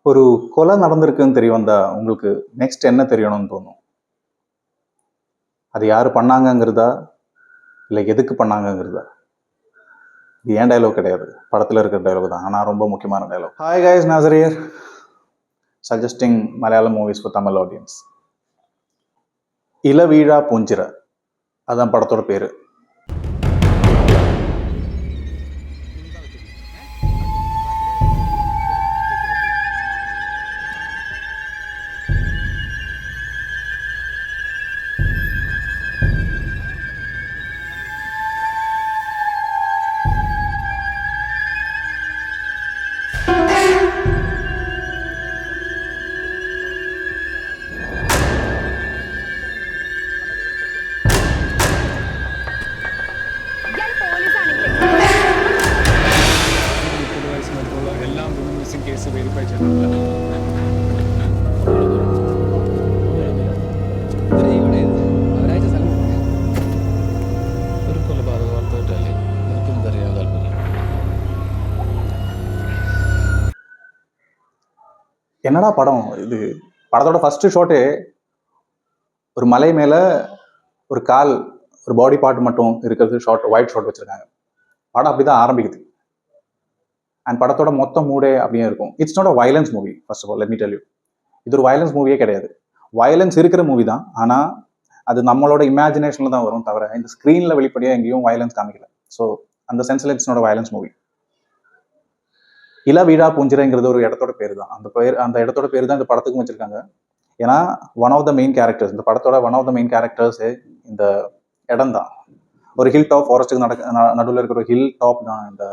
ஒரு கொலை நடந்திருக்குன்னு தெரிய வந்தா உங்களுக்கு நெக்ஸ்ட் என்ன தெரியணும்னு தோணும்? அது யாரு பண்ணாங்கங்கிறதா, இல்லை எதுக்கு பண்ணாங்கங்கிறதா? இது ஏன் டயலாக் கிடையாது, படத்தில் இருக்கிற டயலாக் தான். ஆனால் ரொம்ப முக்கியமான dialogue. Hi guys, நாசரியர் suggesting Malayalam movies for Tamil audience. இளவீழா பூஞ்சிர, அதான் படத்தோட பேரு. என்னடா படம் இது? படத்தோட ஃபர்ஸ்ட் ஷாட்டே ஒரு மலை மேல ஒரு கால், ஒரு பாடி பார்ட் மட்டும் இருக்கிறது ஷார்ட், ஒயிட் ஷாட் வச்சிருக்காங்க. படம் அப்படிதான் ஆரம்பிக்குது. அண்ட் படத்தோட மொத்த மூடே அப்படியே இருக்கும். It's not a violence movie. First of all let me tell you, இது ஒரு வயலன்ஸ் மூவியே கிடையாது. வயலன்ஸ் இருக்கிற மூவி தான், ஆனால் அது நம்மளோட இமேஜினேஷன்ல தான் வரும் தவிர இந்த ஸ்க்ரீனில் வெளிப்படையாக எங்கேயும் வயலன்ஸ் காமிக்கல. ஸோ அந்த சென்ஸ்ல it's not a violence movie. Ila பூஞ்சிரைங்கிறது ஒரு இடத்தோட பேர் தான். அந்த இடத்தோட பேர் தான் இந்த படத்துக்கும் வச்சிருக்காங்க. ஏன்னா one of the main characters, இந்த படத்தோட one of the main characters இந்த இடம் தான். ஒரு ஹில் டாப், ஃபாரஸ்ட்டுக்கு நடுவில் இருக்கிற ஒரு ஹில் டாப் தான் இந்த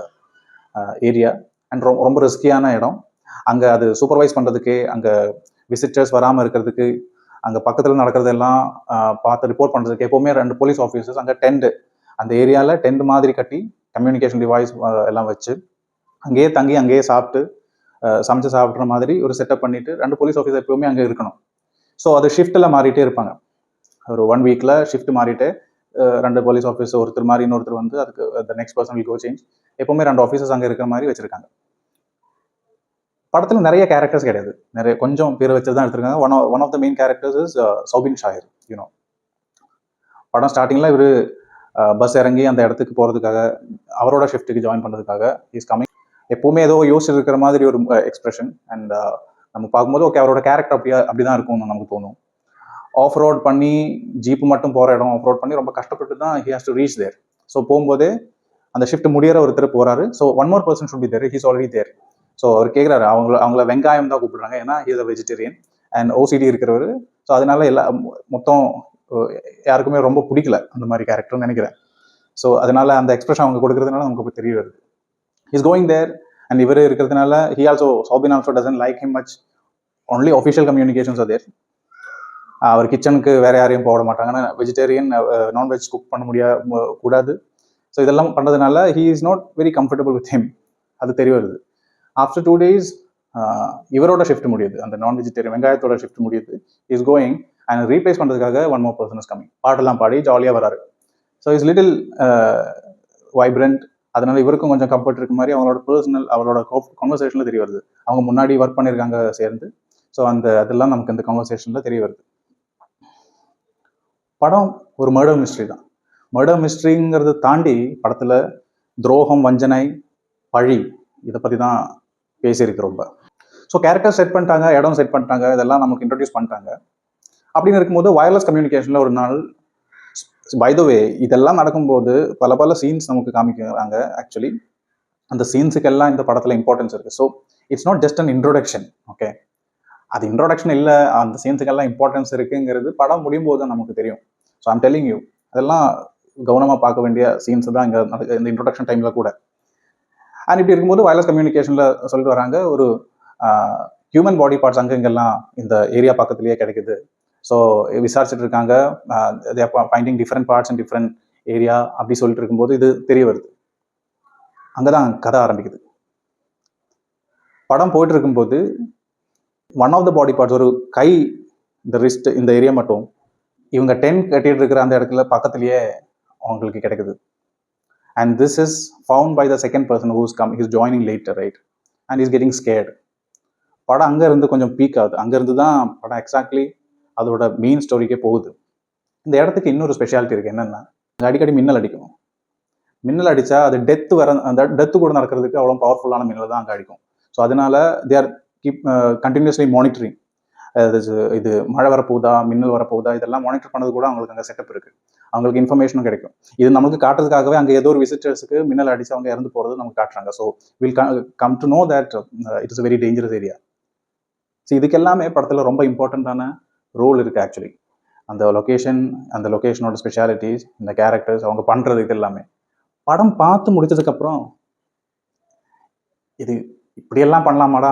ஏரியா. அண்ட் ரொம்ப ரிஸ்கியான இடம். அங்கே அது சூப்பர்வைஸ் பண்ணுறதுக்கு, அங்கே விசிட்டர்ஸ் வராமல் இருக்கிறதுக்கு, அங்கே பக்கத்தில் நடக்கிறதெல்லாம் பார்த்து ரிப்போர்ட் பண்ணுறதுக்கு எப்போவுமே 2 போலீஸ் ஆஃபீஸர்ஸ் அங்கே டென்ட், அந்த ஏரியாவில் டென்ட் மாதிரி கட்டி கம்யூனிகேஷன் டிவைஸ் எல்லாம் வச்சு அங்கேயே தங்கி அங்கேயே சாப்பிட்டு சமைச்சு சாப்பிட்ற மாதிரி ஒரு செட்டப் பண்ணிட்டு 2 போலீஸ் ஆஃபீஸர் எப்பவுமே அங்கே இருக்கணும். ஸோ அது ஷிஃப்ட்டில் மாறிட்டே இருப்பாங்க. ஒரு 1 வீக்கில் ஷிஃப்ட் மாறிட்டு 2 போலீஸ் ஆஃபீஸர், ஒருத்தர் மாதிரி இன்னொருத்தர் வந்து அதுக்கு the next person will go change. எப்பவுமே 2 ஆஃபீஸர்ஸ் அங்கே இருக்கிற மாதிரி வச்சிருக்காங்க. படத்தில் நிறைய கேரக்டர்ஸ் கிடையாது, நிறைய கொஞ்சம் பேர் வச்சு தான் எடுத்திருக்காங்க. One of the main characters is Soubin Shahir. You know, படம் ஸ்டார்டிங்கில் இவர் பஸ் இறங்கி அந்த இடத்துக்கு போகிறதுக்காக, அவரோட ஷிஃப்ட்டுக்கு ஜாயின் பண்ணுறதுக்காக இஸ் கமிங். எப்பவுமே ஏதோ யோசிச்சு இருக்கிற மாதிரி ஒரு எக்ஸ்பிரஷன். அண்ட் நம்ம பார்க்கும்போது ஓகே, அவரோட கேரக்டர் அப்படிதான் இருக்கும்னு நமக்கு தோணும். ஆஃப் ரோட் பண்ணி ஜீப்பு மட்டும் போகிற இடம் ஆஃப் ரோட் பண்ணி ரொம்ப கஷ்டப்பட்டு தான் he has to reach there. So போகும்போதே அந்த ஷிஃப்ட் முடிகிற ஒருத்தர் போகிறாரு. So one more person should be there, he's already there. So அவர் கேட்குறாரு, அவங்கள வெங்காயம் தான் கூப்பிடுறாங்க, ஏன்னா he's a vegetarian and OCD இருக்கிறவர். ஸோ அதனால மொத்தம் யாருக்குமே ரொம்ப பிடிக்கல அந்த மாதிரி கேரக்டர்னு நினைக்கிறேன். ஸோ அதனால அந்த எக்ஸ்பிரஷன் அவங்க கொடுக்கறதுனால நமக்கு தெரிய வருது. ஹீஸ் கோயிங் தேர் அண்ட் இவர் இருக்கிறதுனால Soubin also doesn't like him much. Only official communications are there. அவர் கிச்சனுக்கு வேற யாரையும் போட மாட்டாங்கன்னா வெஜிடேரியன், நான்வெஜ் குக் பண்ண கூடாது. ஸோ இதெல்லாம் பண்ணுறதுனால he is not very comfortable with him. அது தெரிய வருது. ஆஃப்டர் 2 days இவரோட ஷிஃப்ட் முடியுது, அந்த நான் வெஜிடேரியன் வெங்காயத்தோட ஷிஃப்ட் முடியுது. இஸ் கோயிங் அண்ட் ரீப்ளேஸ் பண்ணுறதுக்காக one more person is coming. பாட்டெல்லாம் பாடி ஜாலியாக வராரு. So is little vibrant. அதனால இவருக்கும் கொஞ்சம் கம்ஃபர்ட் இருக்க மாதிரி அவரோட கான்வர்சேஷன்ல தெரிய வருது. அவங்க முன்னாடி ஒர்க் பண்ணியிருக்காங்க சேர்ந்து. ஸோ அதெல்லாம் நமக்கு இந்த கான்வர்சேஷன்ல தெரிய வருது. படம் ஒரு மர்டர் மிஸ்ட்ரி தான். மர்டர் மிஸ்ட்ரிங்கிறத தாண்டி படத்துல துரோகம், வஞ்சனை, பழி, இதை பற்றி தான் பேசியிருக்கு ரொம்ப. ஸோ கேரக்டர் செட் பண்ணிட்டாங்க, இடம் செட் பண்ணிட்டாங்க, இதெல்லாம் நமக்கு இன்ட்ரடியூஸ் பண்ணிட்டாங்க. அப்படின்னு இருக்கும்போது வயர்லெஸ் கம்யூனிகேஷனில் ஒரு நாள், பை த வே, இதெல்லாம் நடக்கும்போது பல சீன்ஸ் நமக்கு காமிக்கிறாங்க. ஆக்சுவலி அந்த சீன்ஸுக்கெல்லாம் இந்த படத்தில் இம்பார்ட்டன்ஸ் இருக்குது. So it's not just an introduction. Okay, அது இன்ட்ரோடக்ஷன் இல்லை, அந்த சீன்ஸுக்கெல்லாம் இம்பார்ட்டன்ஸ் இருக்குங்கிறது படம் முடியும் போது தான் நமக்கு தெரியும். ஸோ ஐம் டெல்லிங் யூ, அதெல்லாம் கவனமாக பார்க்க வேண்டிய சீன்ஸ் தான் இங்கே இந்த இன்ட்ரோடக்ஷன் டைமில் கூட. அண்ட் இப்படி இருக்கும்போது வயர்லெஸ் கம்யூனிகேஷனில் சொல்லிட்டு வராங்க, ஒரு ஹியூமன் பாடி பார்ட்ஸ் அங்கே இங்கெல்லாம் இந்த ஏரியா பக்கத்துலேயே கிடைக்குது. ஸோ விசாரிச்சுட்டு இருக்காங்க, finding different parts and different area அப்படி சொல்லிட்டு இருக்கும்போது இது தெரிய வருது. அங்கே தான் கதை ஆரம்பிக்குது. படம் போயிட்டு இருக்கும்போது one of the body parts, ஒரு கை, இந்த ரிஸ்ட், இந்த ஏரியா மட்டும் இவங்க டென்ட் கட்டிட்டு இருக்கிற அந்த இடத்துல பக்கத்துலேயே அவங்களுக்கு கிடைக்குது. And this is found by the second person who's joining later, right? And he's getting scared. படம் அங்கேருந்து கொஞ்சம் பீக் ஆகுது. அங்கேருந்து தான் படம் எக்ஸாக்ட்லி அதோட மெயின் ஸ்டோரிக்கே போகுது. இந்த இடத்துக்கு இன்னொரு ஸ்பெஷாலிட்டி இருக்குது. என்னென்னா, அடிக்கடி மின்னல் அடிக்கும். மின்னல் அடித்தா அது டெத்து வர அந்த டெத்து கூட நடக்கிறதுக்கு அவ்வளோ பவர்ஃபுல்லான மின்னல் தான் அங்கே அடிக்கும். ஸோ அதனால they are keep continuously monitoring. இது மழை வரப்போகுதா, மின்னல் வரப்போகுதா, இதெல்லாம் மானிட்டர் பண்ணது கூட அவங்களுக்கு அங்கே செட்டப் இருக்குது. அவங்களுக்கு இன்ஃபர்மேஷனும் கிடைக்கும். இது நமக்கு காட்டுறதுக்காகவே அங்கே ஏதோ ஒரு விசிட்டர்ஸுக்கு மின்னல் அடித்து அவங்க இறந்து போகிறது நமக்கு காட்டுறாங்க. So will come to know that it is a very dangerous area. So இதுக்கு எல்லாமே படத்தில் ரொம்ப இம்பார்ட்டண்ட்டான ரோல் இருக்குது ஆக்சுவலி. அந்த லொக்கேஷனோட ஸ்பெஷாலிட்டிஸ், இந்த கேரக்டர்ஸ், அவங்க பண்ணுறது, இது எல்லாமே படம் பார்த்து முடிச்சதுக்கப்புறம் இது இப்படியெல்லாம் பண்ணலாமாடா,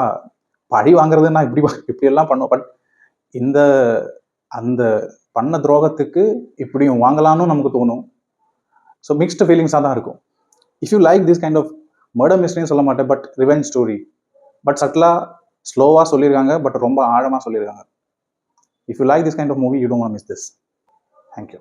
பழி வாங்குறதுன்னா இப்படியெல்லாம் பண்ணுவோம். பட் இந்த அந்த பண்ண துரோகத்துக்கு இப்படியும் வாங்கலாம்னு நமக்கு தோணும். ஸோ மிக்ஸ்டு ஃபீலிங்ஸாக தான் இருக்கும். If you like this kind of murder மிஸ்ட்ரின்னு சொல்ல மாட்டேன், பட் ரிவெஞ்ச் ஸ்டோரி, பட் சட்டிலாக ஸ்லோவாக சொல்லியிருக்காங்க, பட் ரொம்ப ஆழமாக சொல்லியிருக்காங்க. If you like this kind of movie, you don't want miss this. Thank you.